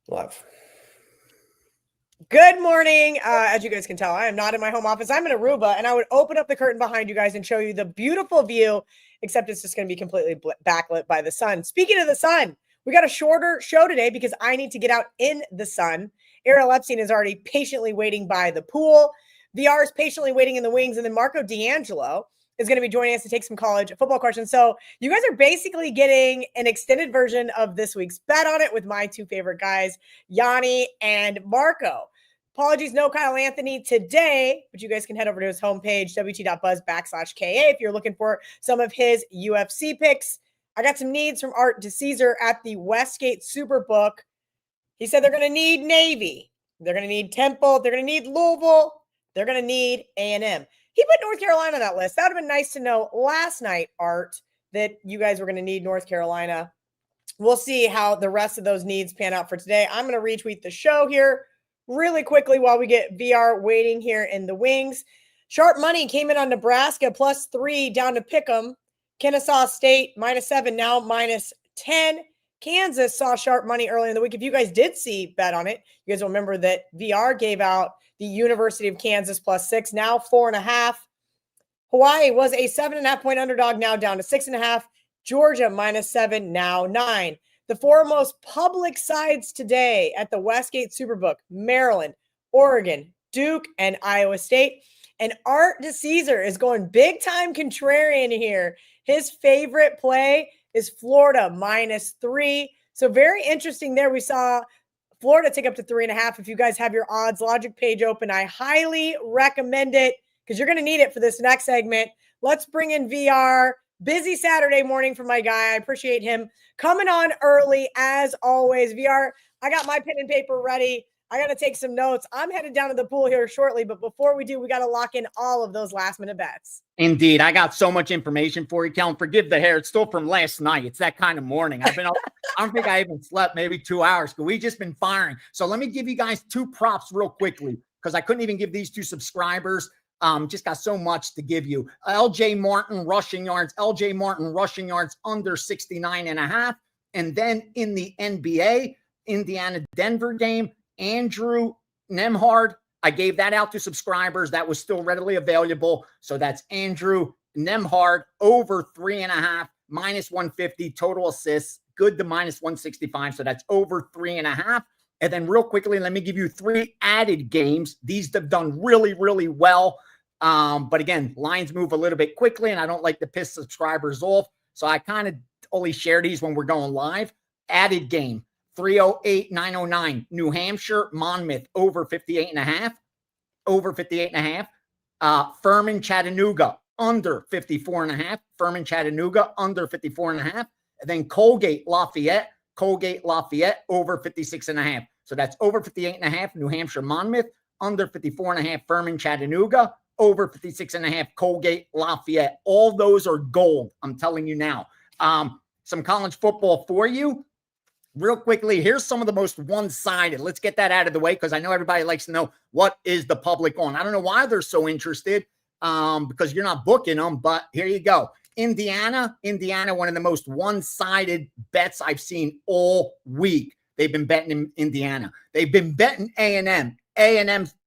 Love. Good morning. As you guys can tell, I am not in my home office. I'm in Aruba, and I would open up the curtain behind you guys and show you the beautiful view, except it's just going to be completely backlit by the sun. Speaking of the sun, we got a shorter show today because I need to get out in the sun. Ariel Epstein is already patiently waiting by the pool. VR is patiently waiting in the wings, and then Marco D'Angelo is going to be joining us to take some college football questions. So you guys are basically getting an extended version of this week's Bet on It with my two favorite guys, Gianni and Marco. Apologies, no Kyle Anthony today, but you guys can head over to his homepage, wt.buzz/KA, if you're looking for some of his UFC picks. I got some needs from Art DeCesar at the Westgate Superbook. He said they're going to need Navy. They're going to need Temple. They're going to need Louisville. They're going to need A&M. He put North Carolina on that list. That would have been nice to know last night, Art, that you guys were going to need North Carolina. We'll see how the rest of those needs pan out for today. I'm going to retweet the show here really quickly while we get VR waiting here in the wings. Sharp money came in on Nebraska +3 down to Pick'em. Kennesaw State -7, now -10. Kansas saw sharp money earlier in the week. If you guys did see Bet on It, you guys will remember that VR gave out the University of Kansas +6, now 4.5. Hawaii was a 7.5 point underdog, now down to 6.5. Georgia -7, now 9. The foremost public sides today at the Westgate Superbook: Maryland, Oregon, Duke, and Iowa State. And Art DeCesar is going big time contrarian here. His favorite play is Florida -3. So very interesting there. We saw Florida take up to 3.5. If you guys have your odds logic page open, I highly recommend it because you're going to need it for this next segment. Let's bring in VR. Busy Saturday morning for my guy. I appreciate him coming on early as always. VR, I got my pen and paper ready. I got to take some notes. I'm headed down to the pool here shortly, but before we do, we got to lock in all of those last minute bets. Indeed. I got so much information for you, Kellen. Forgive the hair. It's still from last night. It's that kind of morning. I've been up, I don't think I even slept maybe 2 hours, but we've just been firing. So let me give you guys two props real quickly because I couldn't even give these two subscribers. Just got so much to give you. LJ Martin rushing yards under 69.5. And then in the NBA, Indiana-Denver game, Andrew Nemhard, I gave that out to subscribers. That was still readily available. So that's Andrew Nemhard over 3.5, -150 total assists, good to -165. So that's over 3.5. And then real quickly, let me give you 3 added games. These have done really, really well. But again, lines move a little bit quickly, and I don't like to piss subscribers off. So I kind of only share these when we're going live. Added game, 308-909, New Hampshire, Monmouth, over 58.5. Over 58.5. Furman, Chattanooga, under 54.5. Furman, Chattanooga, under 54.5. And then Colgate, Lafayette, over 56.5. So that's over 58.5, New Hampshire, Monmouth, under 54.5, Furman, Chattanooga, over 56.5, Colgate, Lafayette. All those are gold, I'm telling you now. Some college football for you. Real quickly, here's some of the most one-sided. Let's get that out of the way because I know everybody likes to know what is the public on. I don't know why they're so interested because you're not booking them, but here you go. Indiana, one of the most one-sided bets I've seen all week. They've been betting in Indiana. They've been betting A&M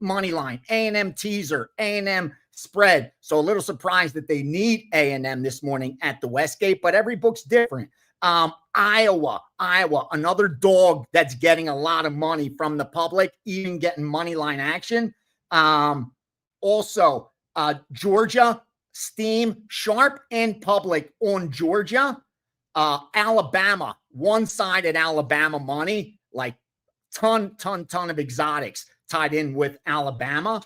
money line, A&M teaser, A&M spread. So a little surprised that they need A&M this morning at the Westgate, but every book's different. Iowa, another dog that's getting a lot of money from the public, even getting money line action. Also, Georgia, Steam, Sharp, and public on Georgia. Alabama, one-sided Alabama money, like ton of exotics tied in with Alabama.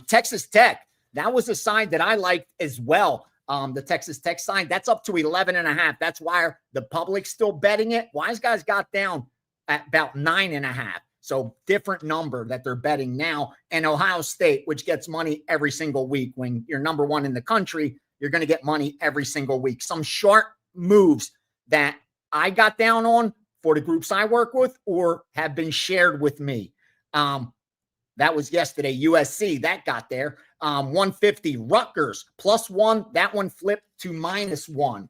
Texas Tech, that was a side that I liked as well. The Texas Tech side, that's up to 11.5. That's why the public's still betting it. Wise Guys got down at about 9.5. So different number that they're betting now. And Ohio State, which gets money every single week. When you're number one in the country, you're going to get money every single week. Some sharp moves that I got down on for the groups I work with or have been shared with me. That was yesterday. USC, that got there. 150. Rutgers, +1. That one flipped to -1.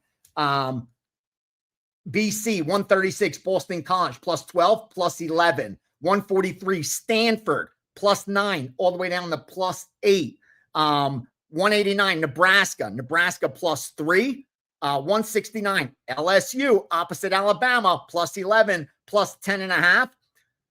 BC, 136, Boston College, plus 12, plus 11. 143, Stanford, plus 9, all the way down to plus 8. 189, Nebraska, plus 3. 169, LSU, opposite Alabama, plus 11, plus 10.5.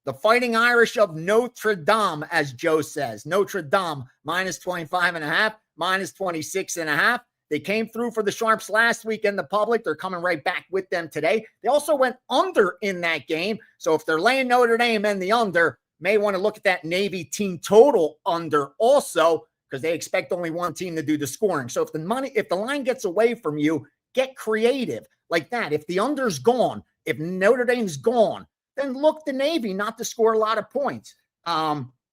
The Fighting Irish of Notre Dame, as Joe says, Notre Dame, minus 25.5, minus 26.5. They came through for the Sharps last week in the public. They're coming right back with them today. They also went under in that game. So if they're laying Notre Dame and the under, may want to look at that Navy team total under also, because they expect only one team to do the scoring. So if the line gets away from you, get creative like that. If the under's gone, if Notre Dame's gone, then look the Navy not to score a lot of points.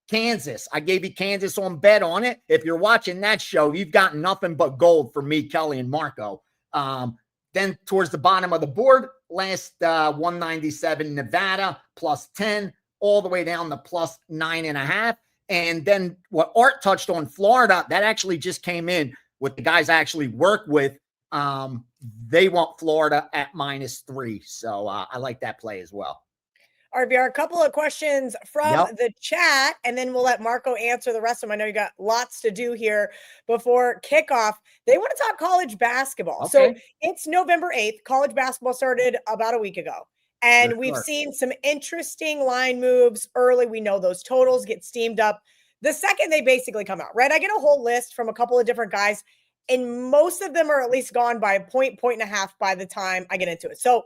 Kansas, I gave you Kansas on bet on it. If you're watching that show, you've got nothing but gold from me, Kelly, and Marco. Then towards the bottom of the board, last 197, Nevada, plus 10, all the way down to plus 9.5. And then what Art touched on, Florida, that actually just came in with the guys I actually work with. They want Florida at minus 3. So I like that play as well. RBR, a couple of questions from the chat, and then we'll let Marco answer the rest of them. I know you got lots to do here before kickoff. They want to talk college basketball. So it's November 8th. College basketball started about a week ago, and we've seen some interesting line moves early. We know those totals get steamed up the second they basically come out, right? I get a whole list from a couple of different guys, and most of them are at least gone by a point and a half by the time I get into it. So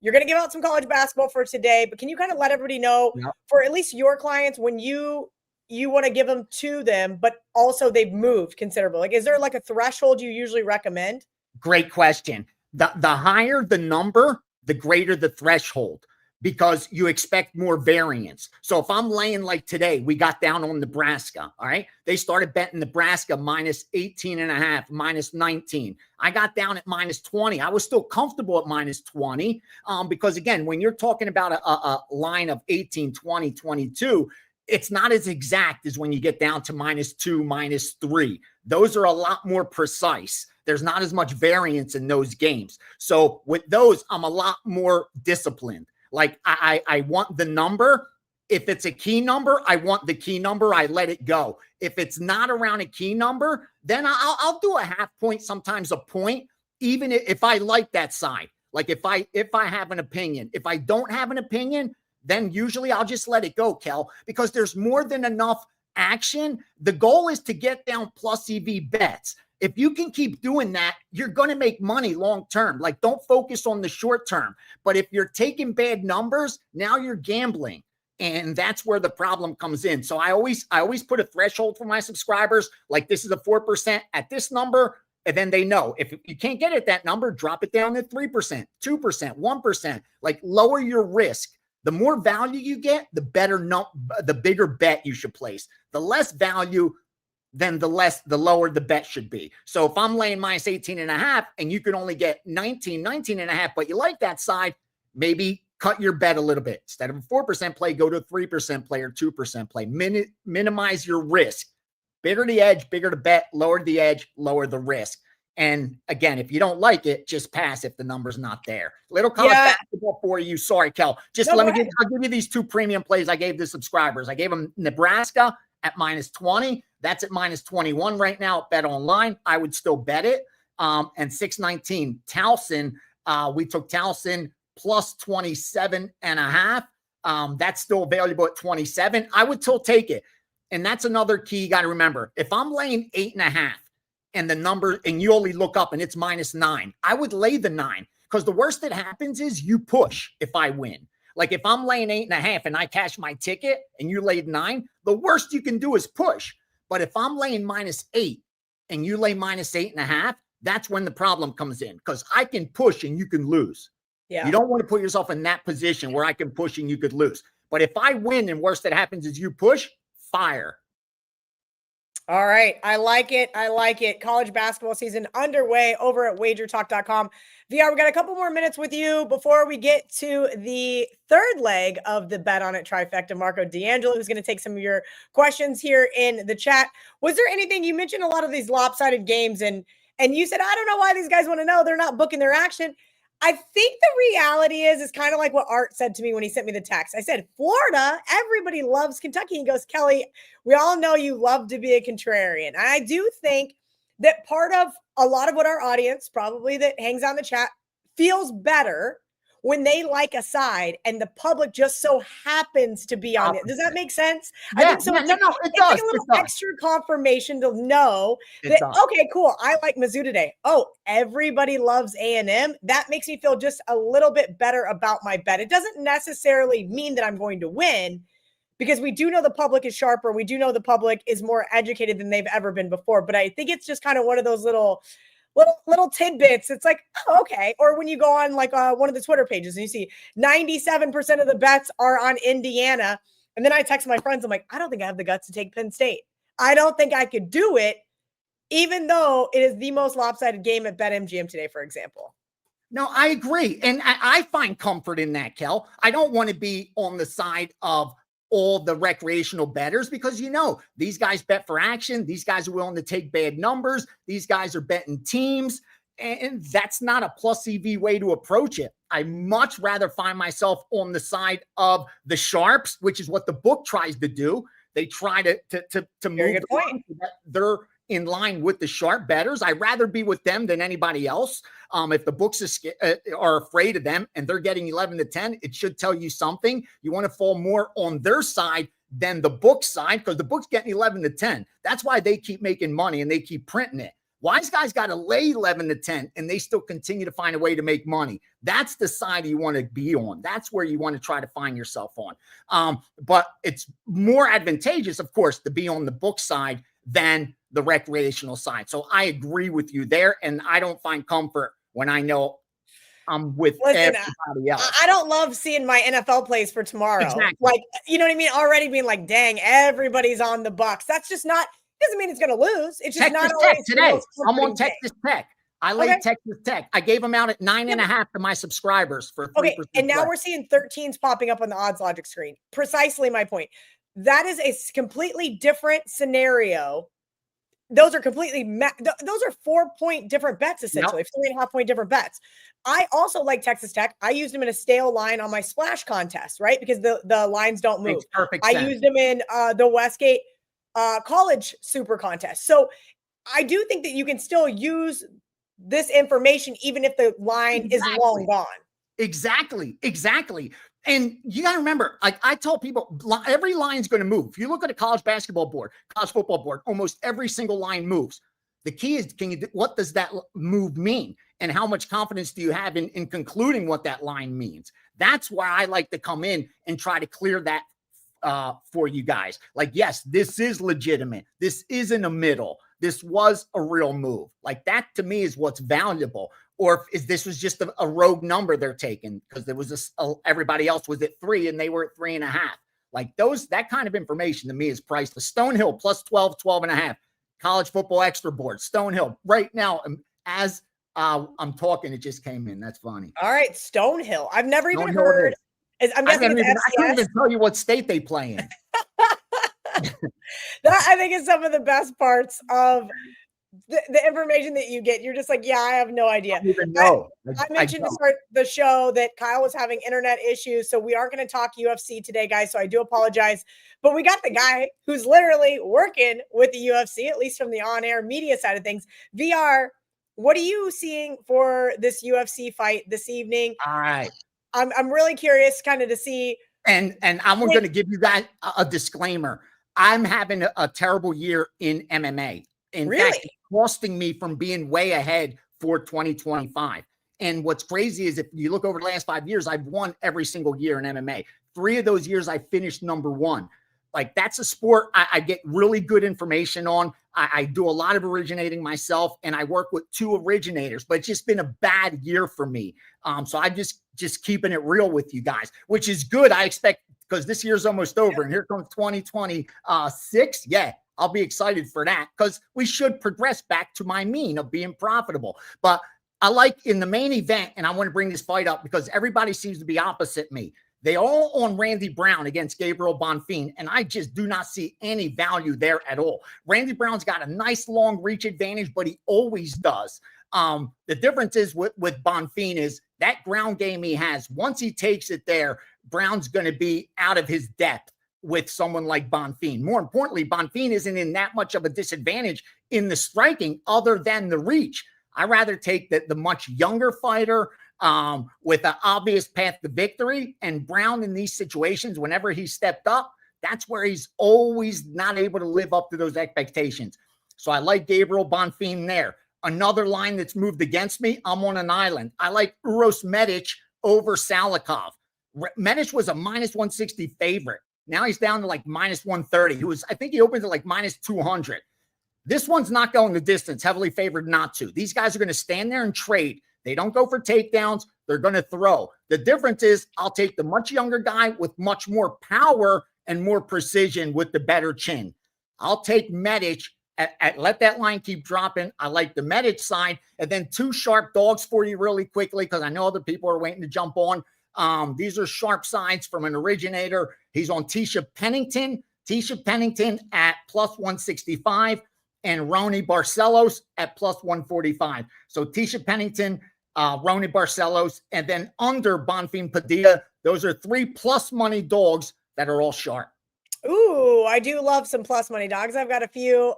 you're going to give out some college basketball for today, but can you kind of let everybody know for at least your clients when you want to give them to them, but also they've moved considerably? Like, is there like a threshold you usually recommend? Great question. The higher the number, the greater the threshold, because you expect more variance. So if I'm laying like today, we got down on Nebraska, all right? They started betting Nebraska minus 18.5, minus 19. I got down at minus 20. I was still comfortable at minus 20 because, again, when you're talking about a line of 18, 20, 22, it's not as exact as when you get down to minus 2, minus 3. Those are a lot more precise. There's not as much variance in those games. So with those, I'm a lot more disciplined. Like I want the number. If it's a key number, I want the key number. I let it go. If it's not around a key number, then I'll do a half point, sometimes a point, even if I like that side. Like if I have an opinion. If I don't have an opinion, then usually I'll just let it go, Kel, because there's more than enough action. The goal is to get down plus EV bets. If you can keep doing that, you're going to make money long term. Like, don't focus on the short term. But if you're taking bad numbers, now you're gambling. And that's where the problem comes in. So I always put a threshold for my subscribers. Like, this is a 4% at this number. And then they know if you can't get at that number, drop it down to 3%, 2%, 1%. Like, lower your risk. The more value you get, the bigger bet you should place. The less value, then the lower the bet should be. So if I'm laying minus 18.5 and you can only get 19.5, but you like that side, maybe cut your bet a little bit. Instead of a 4% play, go to a 3% play or 2% play. Minimize your risk. Bigger the edge, bigger the bet, lower the edge, lower the risk. And again, if you don't like it, just pass if the number's not there. Little college basketball for you. Sorry, Kel. I'll give you these two premium plays I gave the subscribers. I gave them Nebraska at minus 20. That's at minus 21 right now at Bet Online. I would still bet it. And 619 Towson. We took Towson plus 27.5. That's still available at 27. I would still take it. And that's another key you got to remember. If I'm laying 8.5 and the number, and you only look up and it's minus 9, I would lay the 9, because the worst that happens is you push if I win. Like, if I'm laying 8.5 and I cash my ticket and you laid 9, the worst you can do is push. But if I'm laying minus 8 and you lay minus 8.5, that's when the problem comes in, because I can push and you can lose. Yeah. You don't want to put yourself in that position where I can push and you could lose. But if I win and worst that happens is you push, fire. All right. I like it. I like it. College basketball season underway over at WagerTalk.com. VR, we got a couple more minutes with you before we get to the third leg of the Bet On It trifecta. Marco D'Angelo, who's going to take some of your questions here in the chat. Was there anything, you mentioned a lot of these lopsided games, and you said, I don't know why these guys want to know. They're not booking their action. I think the reality is kind of like what Art said to me when he sent me the text. I said, Florida, everybody loves Kentucky. He goes, Kelly, we all know you love to be a contrarian. And I do think that part of a lot of what our audience, probably that hangs on the chat, feels better when they like a side and the public just so happens to be on it. Does that make sense? Yeah, I think so. yeah, no, it does. Like a little extra confirmation to know that, okay, cool, I like Mizzou today. Oh, everybody loves A&M. That makes me feel just a little bit better about my bet. It doesn't necessarily mean that I'm going to win, because we do know the public is sharper. We do know the public is more educated than they've ever been before. But I think it's just kind of one of those little tidbits. It's like, oh, okay. Or when you go on like one of the Twitter pages and you see 97% of the bets are on Indiana. And then I text my friends. I'm like, I don't think I have the guts to take Penn State. I don't think I could do it, even though it is the most lopsided game at BetMGM today, for example. No, I agree. And I find comfort in that, Kel. I don't want to be on the side of all the recreational bettors, because these guys bet for action. These guys are willing to take bad numbers. These guys are betting teams, and that's not a plus EV way to approach it. I much rather find myself on the side of the sharps, which is what the book tries to do. They try to move good point. They're in line with the sharp bettors. I'd rather be with them than anybody else. If the books are afraid of them and they're getting 11-10, it should tell you something. You want to fall more on their side than the book side, because the book's getting 11-10. That's why they keep making money and they keep printing it. Wise guys got to lay 11-10 and they still continue to find a way to make money. That's the side you want to be on. That's where you want to try to find yourself on. But it's more advantageous, of course, to be on the book side than the recreational side. So I agree with you there. And I don't find comfort when I know I'm with everybody else. I don't love seeing my NFL plays for tomorrow. Exactly. Like, you know what I mean? Already being like, dang, everybody's on the Bucks. That's just not, doesn't mean it's going to lose. It's just Texas not Tech always today. I'm on Texas Tech. I laid Texas Tech. I gave them out at 9.5 to my subscribers for 3%. Okay, and now we're seeing 13s popping up on the odds logic screen. Precisely my point. That is a completely different scenario. Those are completely those are 4-point different bets, essentially. Yep. 3.5-point different bets. I also like Texas Tech. I used them in a stale line on my splash contest, right? Because the lines don't move. Makes perfect sense. I used them in the Westgate college super contest. So I do think that you can still use this information even if the line is long gone. Exactly. And you got to remember, like I tell people, every line's going to move. If you look at a college basketball board, college football board, almost every single line moves. The key is, what does that move mean? And how much confidence do you have in concluding what that line means? That's why I like to come in and try to clear that for you guys. Like, yes, this is legitimate. This isn't a middle. This was a real move. Like that to me is what's valuable. Or if this was just a rogue number they're taking, because there was everybody else was at 3 and they were at 3.5. Like that kind of information to me is priceless. Stonehill plus 12.5. College football extra board. Stonehill right now, as I'm talking, it just came in. That's funny. All right, Stonehill. I've never even heard. I'm guessing I can't even tell you what state they play in. That I think is some of the best parts of the information that you get. You're just like, yeah, I have no idea. I don't even know. I mentioned to start the show that Kyle was having internet issues, so we aren't going to talk UFC today, guys. So I do apologize, but we got the guy who's literally working with the UFC, at least from the on-air media side of things. VR, what are you seeing for this UFC fight this evening? All right. I'm really curious kind of to see. And I'm going to give you guys a disclaimer. I'm having a terrible year in MMA. In fact, it's costing me from being way ahead for 2025. And what's crazy is if you look over the last 5 years, I've won every single year in MMA. 3 of those years I finished number 1. Like that's a sport I get really good information on. I do a lot of originating myself, and I work with 2 originators, but it's just been a bad year for me. So I'm just keeping it real with you guys, which is good. I expect, because this year's almost over and here comes 2026. Yeah, I'll be excited for that, because we should progress back to my mean of being profitable. But I like in the main event, and I want to bring this fight up because everybody seems to be opposite me. They all on Randy Brown against Gabriel Bonfim, and I just do not see any value there at all. Randy Brown's got a nice long reach advantage, but he always does. The difference is with Bonfim is that ground game he has. Once he takes it there, Brown's going to be out of his depth with someone like Bonfim. More importantly, Bonfim isn't in that much of a disadvantage in the striking other than the reach. I'd rather take the much younger fighter with an obvious path to victory. And Brown in these situations, whenever he stepped up, that's where he's always not able to live up to those expectations. So I like Gabriel Bonfim there. Another line that's moved against me, I'm on an island. I like Uros Medic over Salikov. Medic was a minus 160 favorite. Now he's down to like minus 130. I think he opened at like minus 200. This one's not going the distance, heavily favored not to. These guys are going to stand there and trade. They don't go for takedowns. They're going to throw. The difference is I'll take the much younger guy with much more power and more precision with the better chin. I'll take Medic. Let that line keep dropping. I like the Medic side. And then two sharp dogs for you really quickly because I know other people are waiting to jump on. These are sharp sides from an originator. He's on Tisha Pennington. Tisha Pennington at plus 165 and Ronnie Barcelos at plus 145. So Tisha Pennington, Ronnie Barcelos, and then under Bonfim Padilla. Those are 3+ money dogs that are all sharp. Ooh, I do love some plus money dogs. I've got a few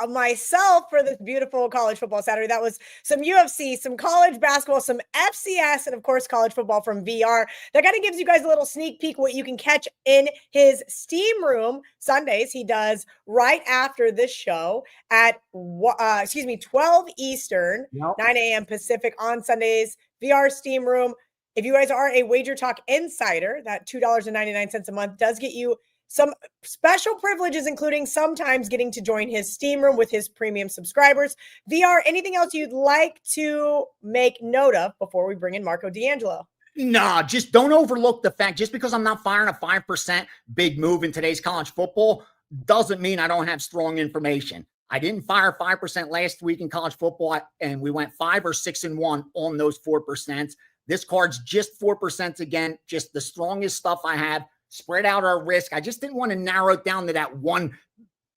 myself for this beautiful college football Saturday. That was some UFC, some college basketball, some FCS, and of course, college football from VR. That kind of gives you guys a little sneak peek what you can catch in his Steam Room Sundays. He does right after this show at 12 Eastern, 9 a.m. Pacific on Sundays. VR Steam Room. If you guys are a WagerTalk insider, that $2.99 a month does get you some special privileges, including sometimes getting to join his Steam Room with his premium subscribers. VR, anything else you'd like to make note of before we bring in Marco D'Angelo? Nah, just don't overlook the fact, just because I'm not firing a 5% big move in today's college football doesn't mean I don't have strong information. I didn't fire 5% last week in college football, and we went 5 or 6-1 on those 4%. This card's just 4% again, just the strongest stuff I have. Spread out our risk. I just didn't want to narrow it down to that one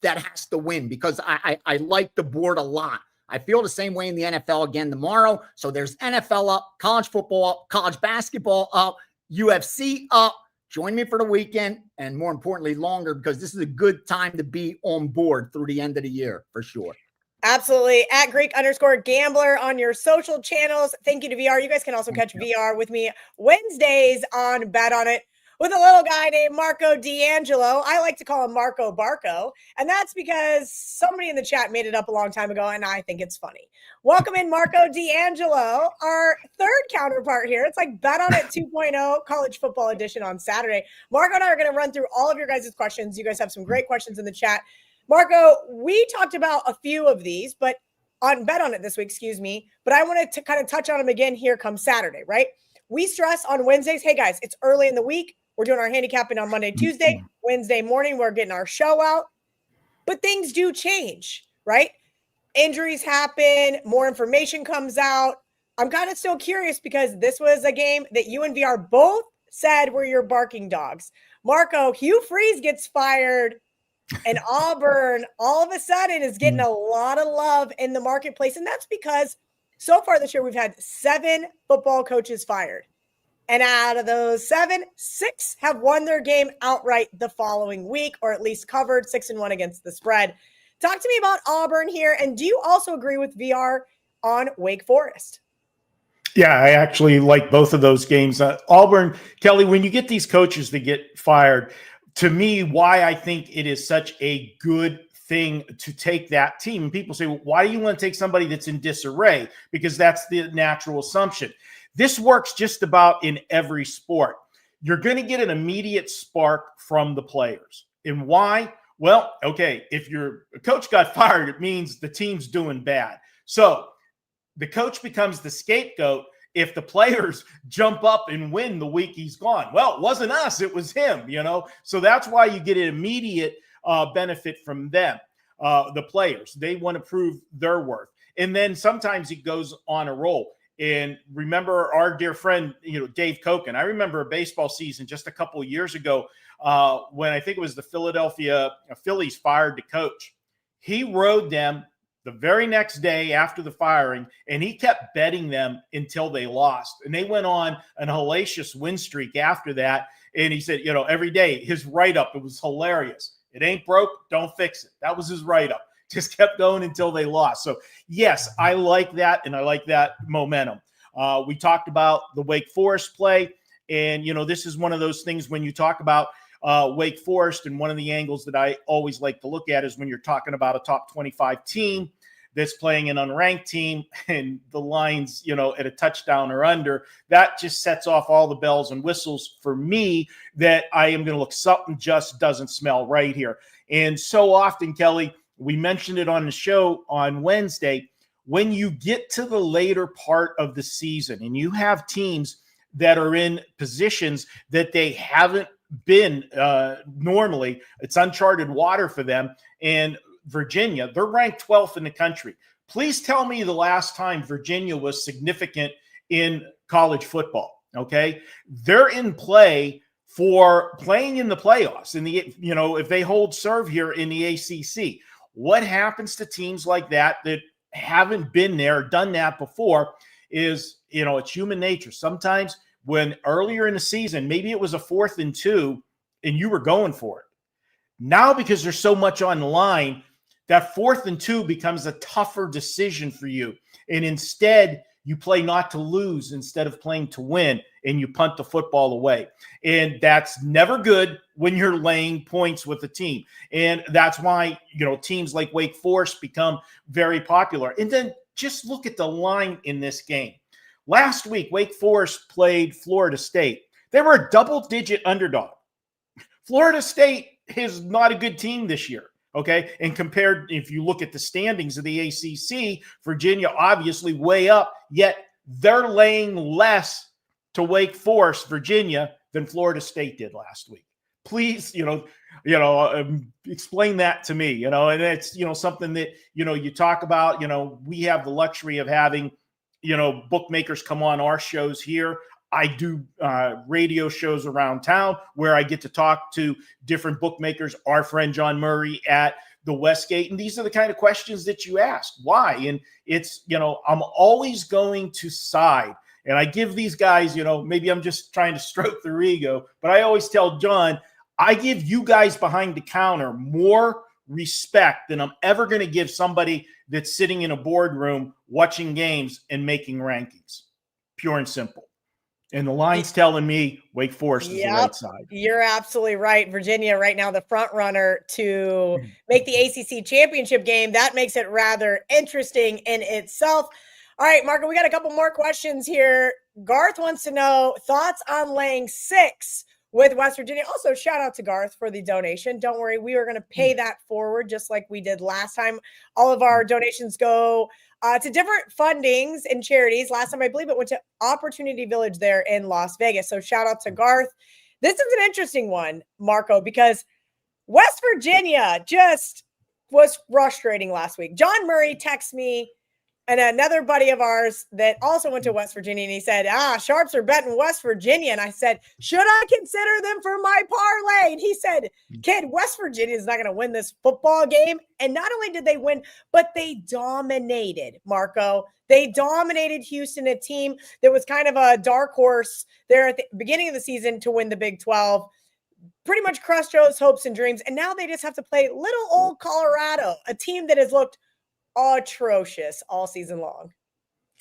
that has to win because I like the board a lot. I feel the same way in the NFL again tomorrow. So there's NFL up, college football up, college basketball up, UFC up. Join me for the weekend and more importantly, longer, because this is a good time to be on board through the end of the year for sure. Absolutely. At Greek_Gambler on your social channels. Thank you to VR. You guys can also catch VR with me Wednesdays on Bet On It with a little guy named Marco D'Angelo. I like to call him Marco Barco, and that's because somebody in the chat made it up a long time ago, and I think it's funny. Welcome in Marco D'Angelo, our third counterpart here. It's like Bet On It 2.0 college football edition on Saturday. Marco and I are going to run through all of your guys' questions. You guys have some great questions in the chat. Marco, we talked about a few of these, but on Bet On It this week, but I wanted to kind of touch on them again here come Saturday, right? We stress on Wednesdays, hey guys, it's early in the week. We're doing our handicapping on Monday, Tuesday, Wednesday morning. We're getting our show out, but things do change, right? Injuries happen. More information comes out. I'm kind of still curious because this was a game that you and VR both said were your barking dogs. Marco, Hugh Freeze gets fired and Auburn all of a sudden is getting a lot of love in the marketplace. And that's because so far this year, we've had 7 football coaches fired. And out of those 7, 6 have won their game outright the following week, or at least covered 6-1 against the spread. Talk to me about Auburn here. And do you also agree with VR on Wake Forest? Yeah, I actually like both of those games. Auburn, Kelly, when you get these coaches that get fired, to me, why I think it is such a good thing to take that team. And people say, well, why do you want to take somebody that's in disarray? Because that's the natural assumption. This works just about in every sport. You're going to get an immediate spark from the players. And why? Well, okay, if your coach got fired, it means the team's doing bad. So the coach becomes the scapegoat if the players jump up and win the week he's gone. Well, it wasn't us, it was him, So that's why you get an immediate benefit from them, the players. They want to prove their worth. And then sometimes it goes on a roll. And remember our dear friend, Dave Koken. I remember a baseball season just a couple of years ago when I think it was the Philadelphia Phillies fired the coach. He rode them the very next day after the firing, and he kept betting them until they lost. And they went on an hellacious win streak after that. And he said, every day his write-up, it was hilarious. It ain't broke, don't fix it. That was his write-up. Just kept going until they lost. So yes, I like that, and I like that momentum. We talked about the Wake Forest play, and this is one of those things when you talk about Wake Forest, and one of the angles that I always like to look at is when you're talking about a top 25 team that's playing an unranked team, and the line's at a touchdown or under. That just sets off all the bells and whistles for me that I am going to look, something just doesn't smell right here. And so often, Kelly, we mentioned it on the show on Wednesday, when you get to the later part of the season and you have teams that are in positions that they haven't been normally, it's uncharted water for them. And Virginia, they're ranked 12th in the country. Please tell me the last time Virginia was significant in college football. Okay. They're in play for playing in the playoffs in the, if they hold serve here in the ACC. What happens to teams like that haven't been there, done that before, is, it's human nature. Sometimes when earlier in the season, maybe it was a 4th and 2 and you were going for it. Now, because there's so much on the line, that 4th and 2 becomes a tougher decision for you. And instead, you play not to lose instead of playing to win, and you punt the football away. And that's never good when you're laying points with a team. And that's why, teams like Wake Forest become very popular. And then just look at the line in this game. Last week, Wake Forest played Florida State. They were a double-digit underdog. Florida State is not a good team this year. Okay. And compared, if you look at the standings of the ACC, Virginia obviously way up, yet they're laying less to Wake Forest, Virginia, than Florida State did last week. Please, explain that to me, and it's, something that, you talk about, we have the luxury of having, bookmakers come on our shows here. I do radio shows around town where I get to talk to different bookmakers, our friend John Murray at the Westgate. And these are the kind of questions that you ask. Why? And it's, I'm always going to side. And I give these guys, maybe I'm just trying to stroke their ego, but I always tell John, I give you guys behind the counter more respect than I'm ever going to give somebody that's sitting in a boardroom watching games and making rankings. Pure and simple. And the line's telling me Wake Forest is the right side. You're absolutely right. Virginia right now, the front runner to make the ACC championship game. That makes it rather interesting in itself. All right, Marco, we got a couple more questions here. Garth wants to know thoughts on laying 6 with West Virginia. Also, shout out to Garth for the donation. Don't worry, we are going to pay that forward just like we did last time. All of our donations go to different fundings and charities. Last time, I believe it went to Opportunity Village there in Las Vegas. So shout out to Garth. This is an interesting one, Marco, because West Virginia just was frustrating last week. John Murray texted me and another buddy of ours that also went to West Virginia, and he said, sharps are betting West Virginia. And I said, should I consider them for my parlay? And he said, kid, West Virginia is not going to win this football game. And not only did they win, but they dominated, Marco. They dominated Houston, a team that was kind of a dark horse there at the beginning of the season to win the Big 12. Pretty much crushed Joe's hopes and dreams. And now they just have to play little old Colorado, a team that has looked atrocious all season long.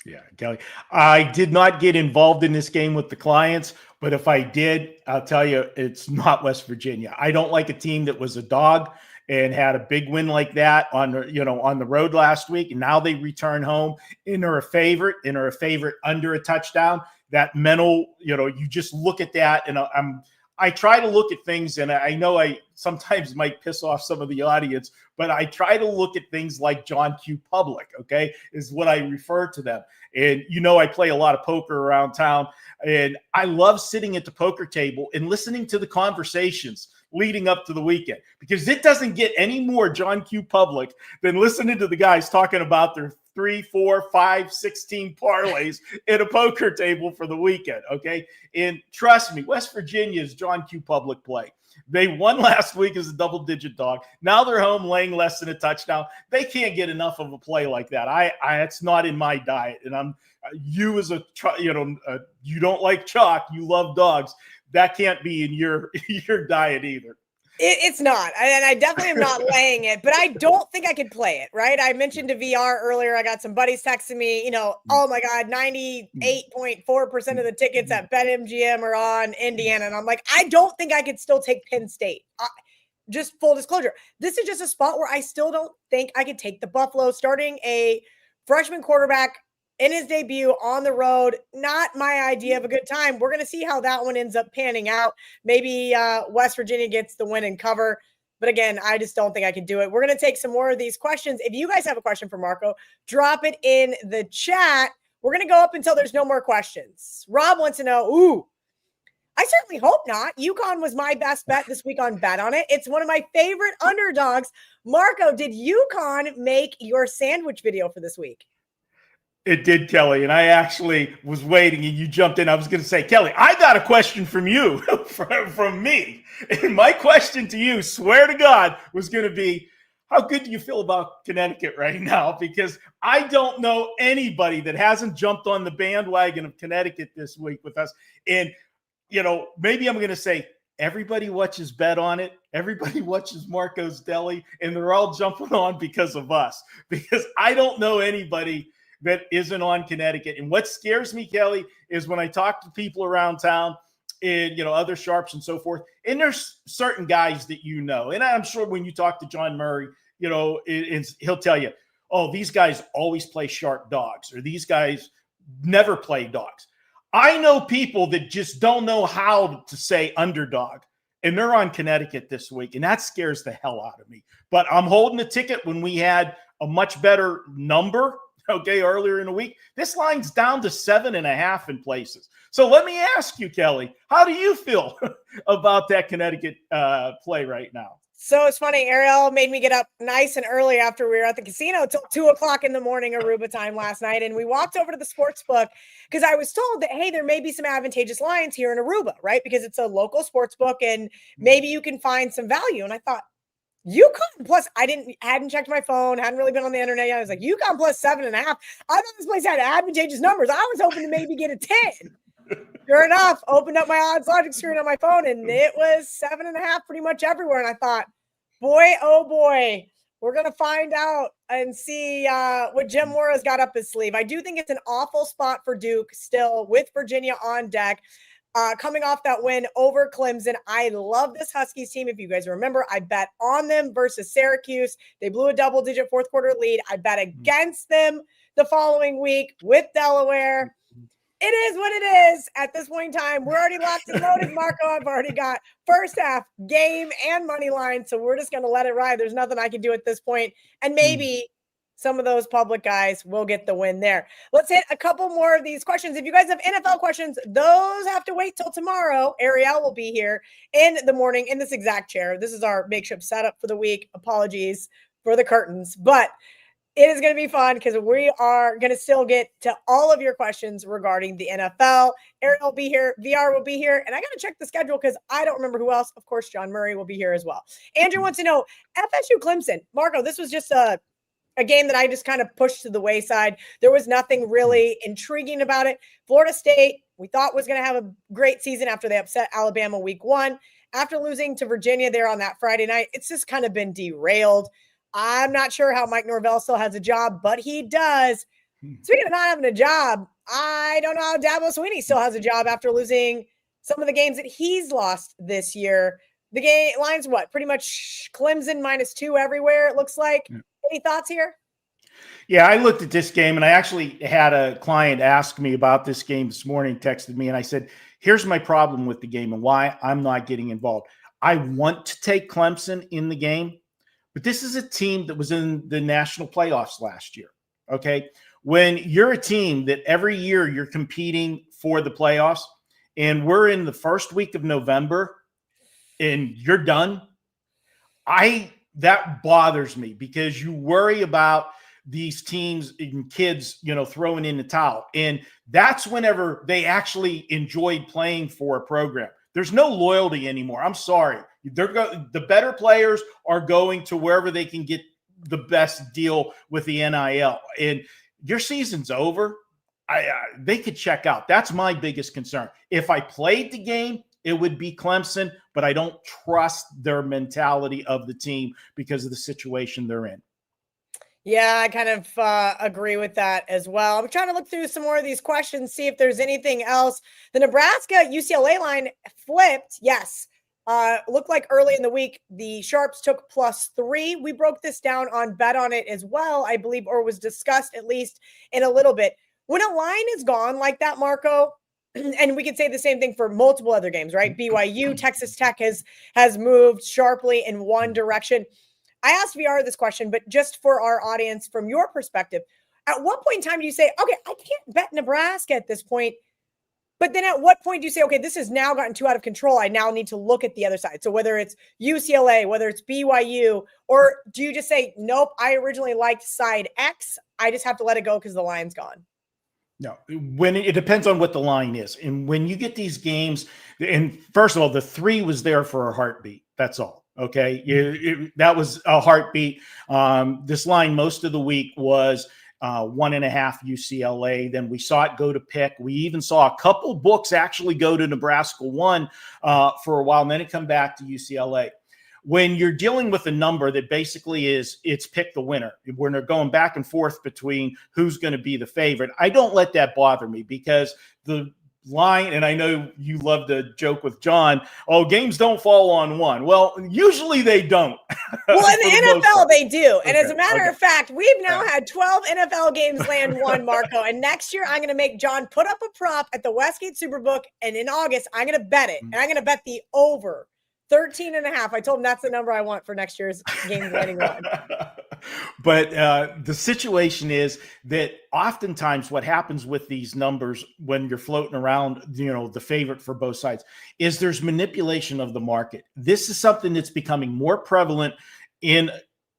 Yeah, Kelly, I did not get involved in this game with the clients, but if I did, I'll tell you, it's not West Virginia. I don't like a team that was a dog and had a big win like that on the road last week, and now they return home and are a favorite under a touchdown. That mental, you just look at that, and I try to look at things, and I know I sometimes might piss off some of the audience, but I try to look at things like John Q. Public, okay, is what I refer to them. And, I play a lot of poker around town, and I love sitting at the poker table and listening to the conversations leading up to the weekend, because it doesn't get any more John Q. Public than listening to the guys talking about their 3, 4, 5, 16 parlays at a poker table for the weekend. Okay. And trust me, West Virginia is John Q. public play. They won last week as a double-digit dog. Now they're home laying less than a touchdown. They can't get enough of a play like that. It's not in my diet. And you don't like chalk. You love dogs. That can't be in your diet either. It's not. And I definitely am not laying it, but I don't think I could play it, right? I mentioned to VR earlier. I got some buddies texting me, oh my God, 98.4% of the tickets at BetMGM are on Indiana. And I'm like, I don't think I could still take Penn State. Just full disclosure. This is just a spot where I still don't think I could take the Buffalo starting a freshman quarterback in his debut on the road. Not my idea of a good time. We're going to see how that one ends up panning out. Maybe West Virginia gets the win and cover. But again, I just don't think I can do it. We're going to take some more of these questions. If you guys have a question for Marco, drop it in the chat. We're going to go up until there's no more questions. Rob wants to know, I certainly hope not. UConn was my best bet this week on Bet On It. It's one of my favorite underdogs. Marco, did UConn make your sandwich video for this week? It did, Kelly, and I actually was waiting, and you jumped in. I was going to say, Kelly, I got a question from you, from me. And my question to you, swear to God, was going to be, how good do you feel about Connecticut right now? Because I don't know anybody that hasn't jumped on the bandwagon of Connecticut this week with us. And, maybe I'm going to say, everybody watches Bet On It. Everybody watches Marco's Deli, and they're all jumping on because of us. Because I don't know anybody that isn't on Connecticut. And what scares me, Kelly, is when I talk to people around town and, other sharps and so forth, and there's certain guys that and I'm sure when you talk to John Murray, he'll tell you, oh, these guys always play sharp dogs, or these guys never play dogs. I know people that just don't know how to say underdog, and they're on Connecticut this week, and that scares the hell out of me. But I'm holding a ticket when we had a much better number, earlier in the week. This line's down to 7.5 in places. So let me ask you, Kelly, how do you feel about that Connecticut play right now? So it's funny. Ariel made me get up nice and early after we were at the casino till 2:00 in the morning Aruba time last night. And we walked over to the sports book because I was told that, hey, there may be some advantageous lines here in Aruba, right? Because it's a local sports book and maybe you can find some value. And I thought, UConn plus, hadn't checked my phone, hadn't really been on the internet yet. I was like, UConn plus 7.5. I thought this place had advantageous numbers. I was hoping to maybe get a 10. Sure enough, opened up my odds logic screen on my phone, and it was 7.5 pretty much everywhere. And I thought, boy, oh boy, we're going to find out and see what Jim Mora's got up his sleeve. I do think it's an awful spot for Duke still with Virginia on deck. Coming off that win over Clemson. I love this Huskies team. If you guys remember, I bet on them versus Syracuse. They blew a double-digit fourth quarter lead. I bet against them the following week with Delaware. It is what it is at this point in time. We're already locked and loaded, Marco. I've already got first half game and money line, so we're just going to let it ride. There's nothing I can do at this point. And maybe some of those public guys will get the win there. Let's hit a couple more of these questions. If you guys have NFL questions, those have to wait till tomorrow. Ariel will be here in the morning in this exact chair. This is our makeshift setup for the week. Apologies for the curtains, but it is going to be fun because we are going to still get to all of your questions regarding the NFL. Ariel will be here. VR will be here. And I got to check the schedule because I don't remember who else. Of course, John Murray will be here as well. Andrew wants to know, FSU Clemson. Marco, this was just a game that I just kind of pushed to the wayside. There was nothing really intriguing about it. Florida State, we thought was going to have a great season after they upset Alabama week 1. After losing to Virginia there on that Friday night, it's just kind of been derailed. I'm not sure how Mike Norvell still has a job, but he does. Speaking of not having a job, I don't know how Dabo Swinney still has a job after losing some of the games that he's lost this year. The game line's what? Pretty much Clemson -2 everywhere, it looks like. Yeah. Any thoughts here? Yeah, I looked at this game, and I actually had a client ask me about this game this morning, texted me, and I said, here's my problem with the game and why I'm not getting involved. I want to take Clemson in the game, but this is a team that was in the national playoffs last year, okay? When you're a team that every year you're competing for the playoffs, and we're in the first week of November, and you're done, that bothers me because you worry about these teams and kids, throwing in the towel. And that's whenever they actually enjoyed playing for a program. There's no loyalty anymore. I'm sorry. The better players are going to wherever they can get the best deal with the NIL. And your season's over. They could check out. That's my biggest concern. If I played the game, it would be Clemson, but I don't trust their mentality of the team because of the situation they're in. Yeah, I kind of agree with that as well. I'm trying to look through some more of these questions, see if there's anything else. The Nebraska UCLA line flipped. Yes. Looked like early in the week, the Sharps took +3. We broke this down on Bet On It as well, I believe, or was discussed at least in a little bit. When a line is gone like that, Marco, and we could say the same thing for multiple other games, right? BYU, Texas Tech has moved sharply in one direction. I asked VR this question, but just for our audience, from your perspective, at what point in time do you say, okay, I can't bet Nebraska at this point? But then at what point do you say, okay, this has now gotten too out of control. I now need to look at the other side. So whether it's UCLA, whether it's BYU, or do you just say, nope, I originally liked side X. I just have to let it go because the line's gone. No, when it depends on what the line is. And when you get these games, and first of all, the 3 was there for a heartbeat. That's all. Okay. That was a heartbeat. This line most of the week was 1.5 UCLA. Then we saw it go to pick. We even saw a couple books actually go to Nebraska 1 for a while, and then it come back to UCLA. When you're dealing with a number that basically it's pick the winner, when they're going back and forth between who's going to be the favorite, I don't let that bother me because the line, and I know you love to joke with John, games don't fall on one. Well, usually they don't. Well, in the NFL, they do. And as a matter of fact, we've now had 12 NFL games land one, Marco. And next year, I'm going to make John put up a prop at the Westgate Superbook. And in August, I'm going to bet it. And I'm going to bet the over 13.5. I told him that's the number I want for next year's game landing one. But the situation is that oftentimes what happens with these numbers when you're floating around, the favorite for both sides is there's manipulation of the market. This is something that's becoming more prevalent in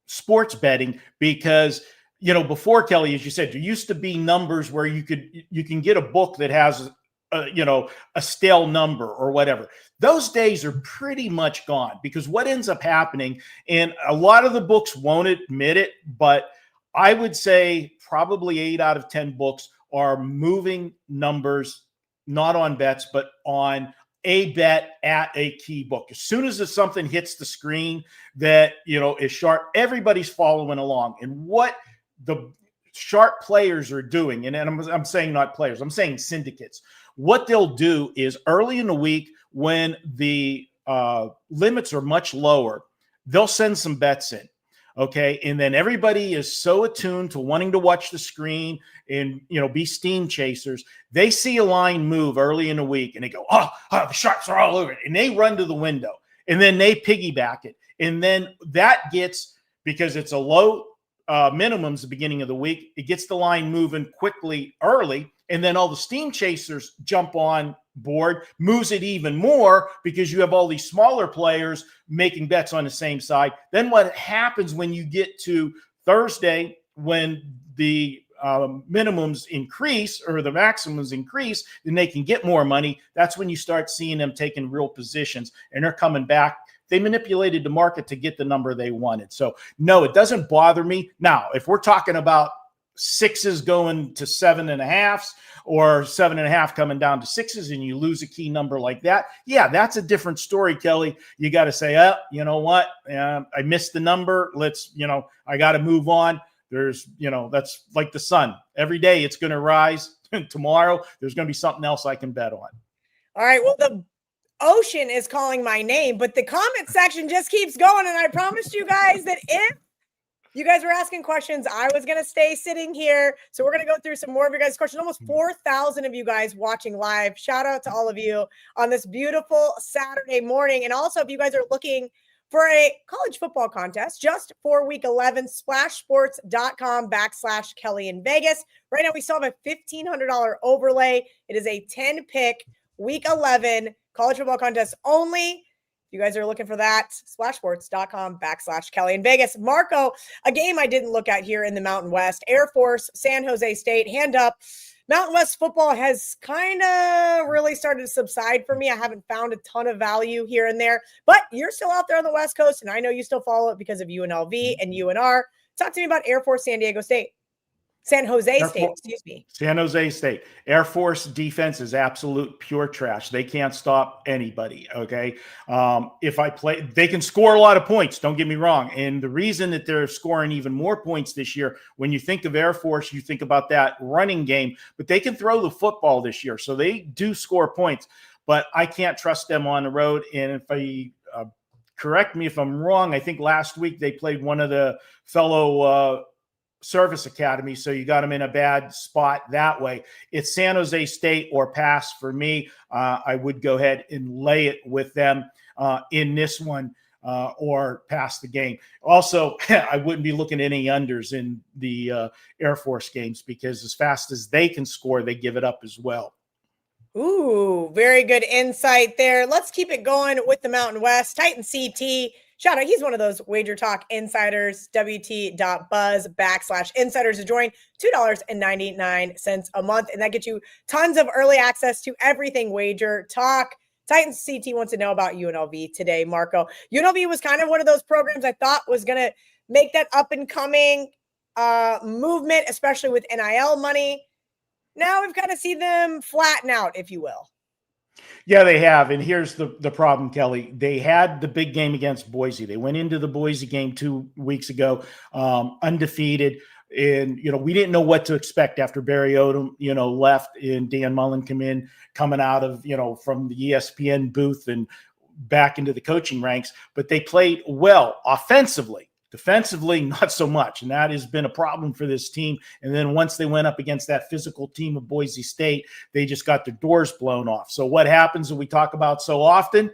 sports betting because, before, Kelly, as you said, there used to be numbers where you can get a book that has a stale number or whatever. Those days are pretty much gone because what ends up happening, and a lot of the books won't admit it, but I would say probably 8 out of 10 books are moving numbers, not on bets, but on a bet at a key book. As soon as something hits the screen that, is sharp, everybody's following along. And what the sharp players are doing, and I'm saying not players, I'm saying syndicates. What they'll do is early in the week when the limits are much lower, they'll send some bets in. Okay. And then everybody is so attuned to wanting to watch the screen and, be steam chasers. They see a line move early in the week and they go, oh, the sharps are all over it. And they run to the window and then they piggyback it. And then that gets, because it's a low minimums the beginning of the week, it gets the line moving quickly early. And then all the steam chasers jump on board, moves it even more because you have all these smaller players making bets on the same side. Then what happens when you get to Thursday, when the minimums increase or the maximums increase, then they can get more money. That's when you start seeing them taking real positions and they're coming back. They manipulated the market to get the number they wanted. So no, it doesn't bother me. Now, if we're talking about 6s going to 7.5s or 7.5 coming down to 6s and you lose a key number like that, yeah, that's a different story, Kelly. You got to say, you know what? I missed the number. Let's, I got to move on. There's, that's like the sun. Every day it's going to rise. Tomorrow there's going to be something else I can bet on. All right. Well, the ocean is calling my name, but the comment section just keeps going. And I promised you guys that if you guys were asking questions, I was going to stay sitting here. So we're going to go through some more of your guys' questions. Almost 4,000 of you guys watching live. Shout out to all of you on this beautiful Saturday morning. And also, if you guys are looking for a college football contest just for week 11, splashsports.com/Kelly in Vegas. Right now, we still have a $1,500 overlay. It is a 10-pick week 11 college football contest only. If you guys are looking for that, splashsports.com/Kelly in Vegas. Marco, a game I didn't look at here in the Mountain West, Air Force, San Jose State, hand up. Mountain West football has kind of really started to subside for me. I haven't found a ton of value here and there, but you're still out there on the West Coast, and I know you still follow it because of UNLV and UNR. Talk to me about Air Force, San Jose State, excuse me. San Jose State. Air Force defense is absolute pure trash. They can't stop anybody, okay? They can score a lot of points, don't get me wrong. And the reason that they're scoring even more points this year, when you think of Air Force, you think about that running game, but they can throw the football this year. So they do score points, but I can't trust them on the road. And if I correct me if I'm wrong, I think last week they played one of the fellow service academy, so you got them in a bad spot that way. It's San Jose State or pass for me. I would go ahead and lay it with them in this one or pass the game. Also, I wouldn't be looking at any unders in the Air Force games because as fast as they can score, they give it up as well. Ooh, very good insight there. Let's keep it going with the Mountain West. Titan CT, shout out. He's one of those WagerTalk insiders, WT.buzz/insiders to join, $2.99 a month. And that gets you tons of early access to everything WagerTalk. Titan CT wants to know about UNLV today, Marco. UNLV was kind of one of those programs I thought was going to make that up and coming movement, especially with NIL money. Now we've got to see them flatten out, if you will. Yeah, they have. And here's the problem, Kelly. They had the big game against Boise. They went into the Boise game 2 weeks ago, undefeated. And, we didn't know what to expect after Barry Odom, left and Dan Mullen coming out of, from the ESPN booth and back into the coaching ranks. But they played well offensively. Defensively, not so much, and that has been a problem for this team. And then once they went up against that physical team of Boise State, they just got their doors blown off. So what happens that we talk about so often?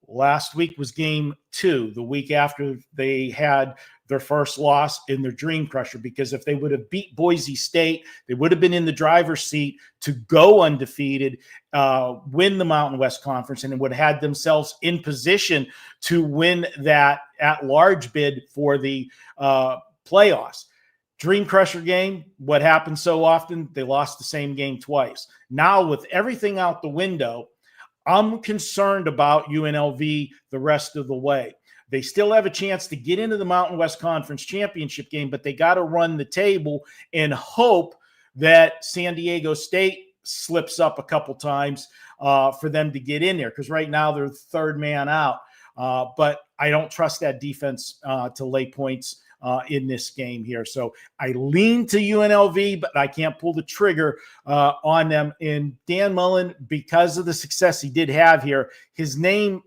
Last week was game 2, the week after they had their first loss in their dream crusher, because if they would have beat Boise State, they would have been in the driver's seat to go undefeated, win the Mountain West Conference, and it would have had themselves in position to win that at-large bid for the playoffs. Dream crusher game, what happens so often? They lost the same game twice. Now, with everything out the window, I'm concerned about UNLV the rest of the way. They still have a chance to get into the Mountain West Conference championship game, but they got to run the table and hope that San Diego State slips up a couple times for them to get in there, because right now they're third man out. But I don't trust that defense to lay points in this game here. So I lean to UNLV, but I can't pull the trigger on them. And Dan Mullen, because of the success he did have here, his name,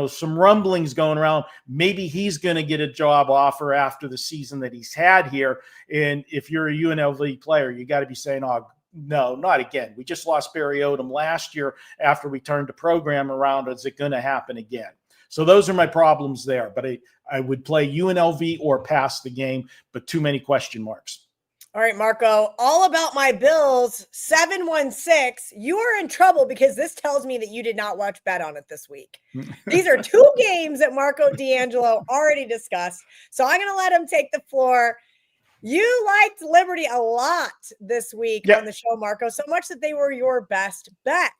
some rumblings going around, maybe he's going to get a job offer after the season that he's had here. And if you're a UNLV player, you got to be saying, oh, no, not again. We just lost Barry Odom last year after we turned the program around. Is it going to happen again? So those are my problems there. But I would play UNLV or pass the game, but too many question marks. All right, Marco, all about my Bills, 716. You are in trouble because this tells me that you did not watch Bet on It this week. These are 2 games that Marco D'Angelo already discussed. So I'm going to let him take the floor. You liked Liberty a lot this week on the show, Marco, so much that they were your best bet.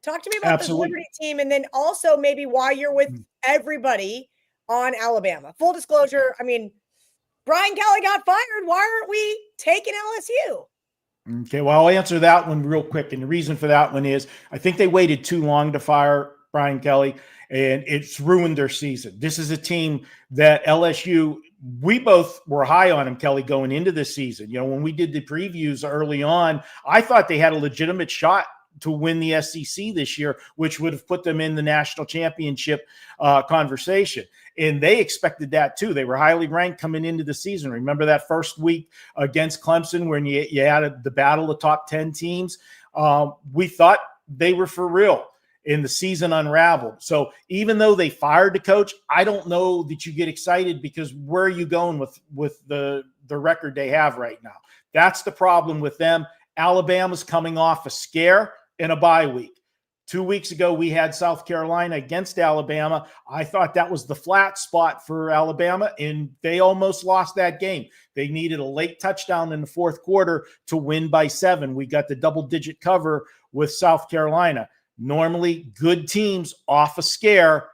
Talk to me about the Liberty team, and then also maybe why you're with everybody on Alabama. Full disclosure, Brian Kelly got fired. Why aren't we taking LSU? Okay, well, I'll answer that one real quick. And the reason for that one is I think they waited too long to fire Brian Kelly, and it's ruined their season. This is a team that LSU, we both were high on him, Kelly, going into the season. When we did the previews early on, I thought they had a legitimate shot to win the SEC this year, which would have put them in the national championship conversation. And they expected that too. They were highly ranked coming into the season. Remember that first week against Clemson when you had the battle of top 10 teams? We thought they were for real, and the season unraveled. So even though they fired the coach, I don't know that you get excited, because where are you going with the record they have right now? That's the problem with them. Alabama's coming off a scare and a bye week. 2 weeks ago, we had South Carolina against Alabama. I thought that was the flat spot for Alabama, and they almost lost that game. They needed a late touchdown in the fourth quarter to win by 7. We got the double-digit cover with South Carolina. Normally, good teams off a scare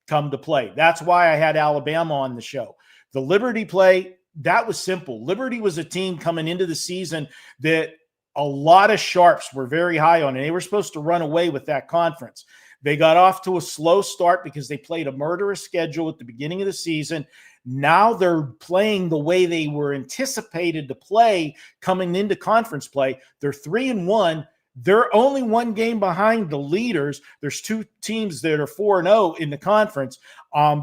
come to play. That's why I had Alabama on the show. The Liberty play, that was simple. Liberty was a team coming into the season that a lot of sharps were very high on, and they were supposed to run away with that conference. They got off to a slow start because they played a murderous schedule at the beginning of the season. Now they're playing the way they were anticipated to play coming into conference play. They're 3-1. They're only one game behind the leaders. There's 2 teams that are 4-0 in the conference.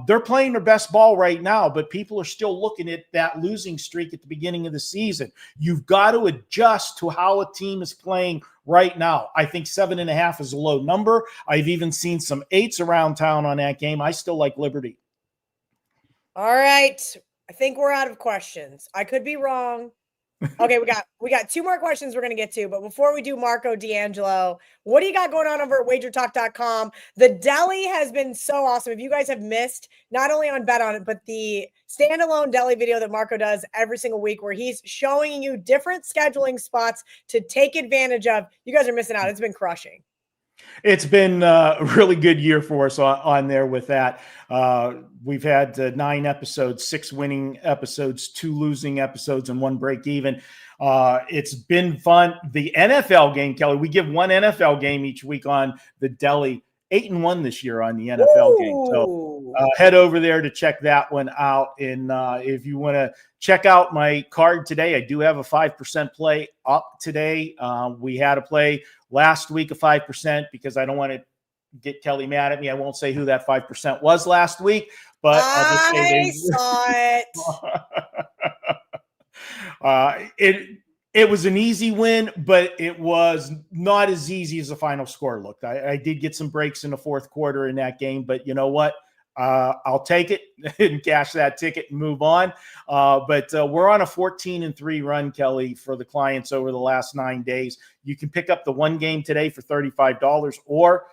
They're playing their best ball right now, but people are still looking at that losing streak at the beginning of the season. You've got to adjust to how a team is playing right now. I think 7.5 is a low number. I've even seen some 8s around town on that game. I still like Liberty. All right. I think we're out of questions. I could be wrong. Okay, we got 2 more questions we're going to get to, but before we do, Marco D'Angelo, what do you got going on over at WagerTalk.com? The deli has been so awesome. If you guys have missed, not only on Bet On It, but the standalone deli video that Marco does every single week where he's showing you different scheduling spots to take advantage of, you guys are missing out. It's been crushing. It's been a really good year for us on there with that. We've had 9 episodes, 6 winning episodes, 2 losing episodes, and 1 break even. It's been fun. The NFL game, Kelly, we give 1 NFL game each week on the deli. 8-1 this year on the NFL game. So head over there to check that one out. And if you want to check out my card today, I do have a 5% play up today. We had a play last week of 5% because I don't want to get Kelly mad at me. I won't say who that 5% was last week, but I'll just say saw it. It was an easy win, but it was not as easy as the final score looked. I did get some breaks in the fourth quarter in that game, but you know what? I'll take it and cash that ticket and move on. But we're on a 14-3 run, Kelly, for the clients over the last 9 days. You can pick up the 1 game today for $35, or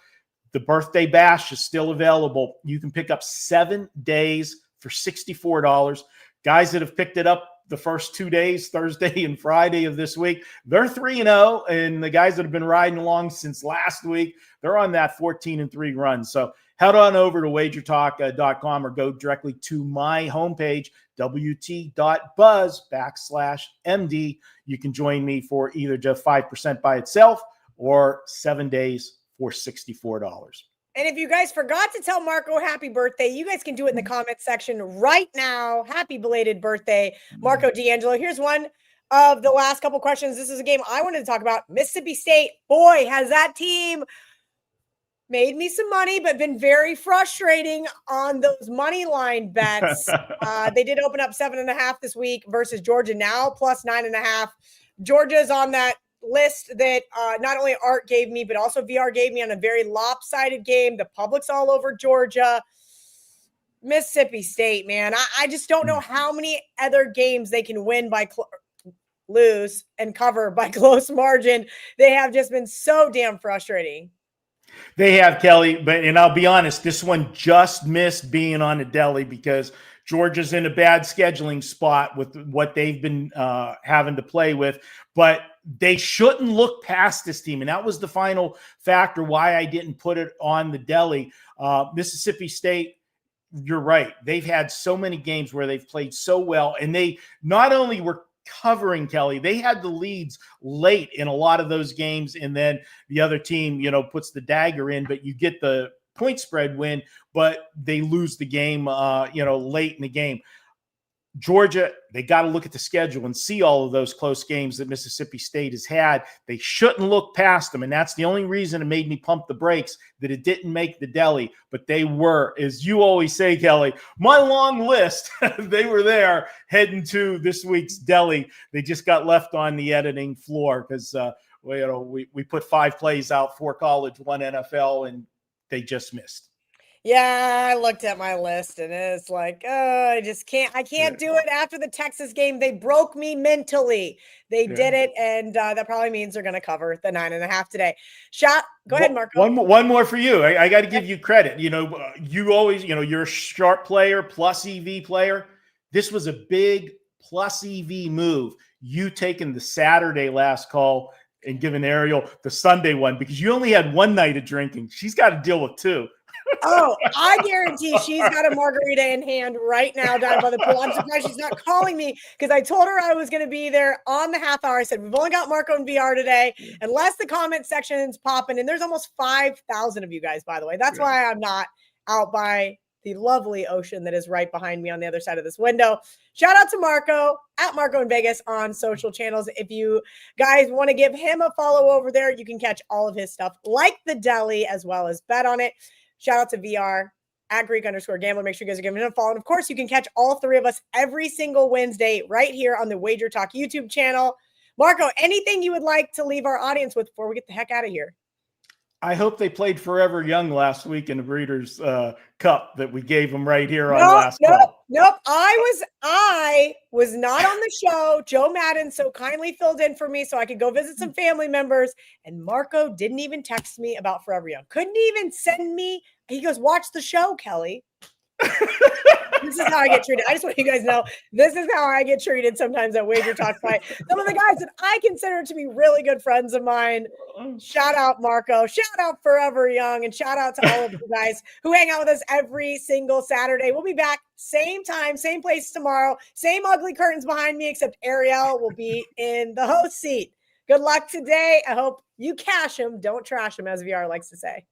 the birthday bash is still available. You can pick up 7 days for $64. Guys that have picked it up the first 2 days, Thursday and Friday of this week, they're 3-0. And the guys that have been riding along since last week, they're on that 14-3 run. So head on over to wagertalk.com or go directly to my homepage, wt.buzz/MD. You can join me for either just 5% by itself or 7 days for $64. And if you guys forgot to tell Marco happy birthday, you guys can do it in the comment section right now. Happy belated birthday, Marco D'Angelo. Here's one of the last couple questions. This is a game I wanted to talk about. Mississippi State, boy, has that team made me some money, but been very frustrating on those money line bets. They did open up 7.5 this week versus Georgia, now plus 9.5. Georgia's on that list that not only Art gave me, but also VR gave me on a very lopsided game. The public's all over Georgia. Mississippi State, man. I just don't know how many other games they can win by lose and cover by close margin. They have just been so damn frustrating. They have, Kelly, and I'll be honest, this one just missed being on the deli because Georgia's in a bad scheduling spot with what they've been having to play with, but they shouldn't look past this team. And that was the final factor why I didn't put it on the deli. Mississippi State, you're right. They've had so many games where they've played so well, and they not only were covering, Kelly, they had the leads late in a lot of those games, and then the other team, puts the dagger in, but you get the point spread win, but they lose the game, late in the game. Georgia, they got to look at the schedule and see all of those close games that Mississippi State has had. They shouldn't look past them, and that's the only reason it made me pump the brakes, that it didn't make the deli. But they were, as you always say, Kelly, my long list, they were there heading to this week's deli. They just got left on the editing floor because we put 5 plays out, 4 college, 1 NFL, and they just missed. Yeah, I looked at my list and it's like, oh, I can't do it after the Texas game. They broke me mentally. They did it, and that probably means they're going to cover the 9.5 today. Go ahead, Marco. One more for you. I got to give you credit. You always, you're a sharp player, plus EV player. This was a big plus EV move. You taking the Saturday last call and giving Ariel the Sunday one because you only had one night of drinking. She's got to deal with two. Oh, I guarantee she's got a margarita in hand right now down by the pool. I'm surprised she's not calling me because I told her I was going to be there on the half hour. I said, we've only got Marco in VR today, unless the comment section's popping. And there's almost 5,000 of you guys, by the way. That's why I'm not out by the lovely ocean that is right behind me on the other side of this window. Shout out to Marco at Marco in Vegas on social channels. If you guys want to give him a follow over there, you can catch all of his stuff like the deli as well as bet on it. Shout out to VR at Greek_Gambler. Make sure you guys are giving him a follow. And of course, you can catch all three of us every single Wednesday right here on the WagerTalk YouTube channel. Marco, anything you would like to leave our audience with before we get the heck out of here? I hope they played Forever Young last week in the Breeders' Cup that we gave them right here on last call. Nope. I was not on the show. Joe Madden so kindly filled in for me so I could go visit some family members. And Marco didn't even text me about Forever Young. Couldn't even send me. He goes, watch the show, Kelly. This is how I get treated. I just want you guys to know this is how I get treated sometimes at WagerTalk Fight. Some of the guys that I consider to be really good friends of mine. Shout out Marco, shout out Forever Young, and shout out to all of you guys who hang out with us every single Saturday. We'll be back same time, same place tomorrow. Same ugly curtains behind me, except Ariel will be in the host seat. Good luck today. I hope you cash them. Don't trash them, as VR likes to say.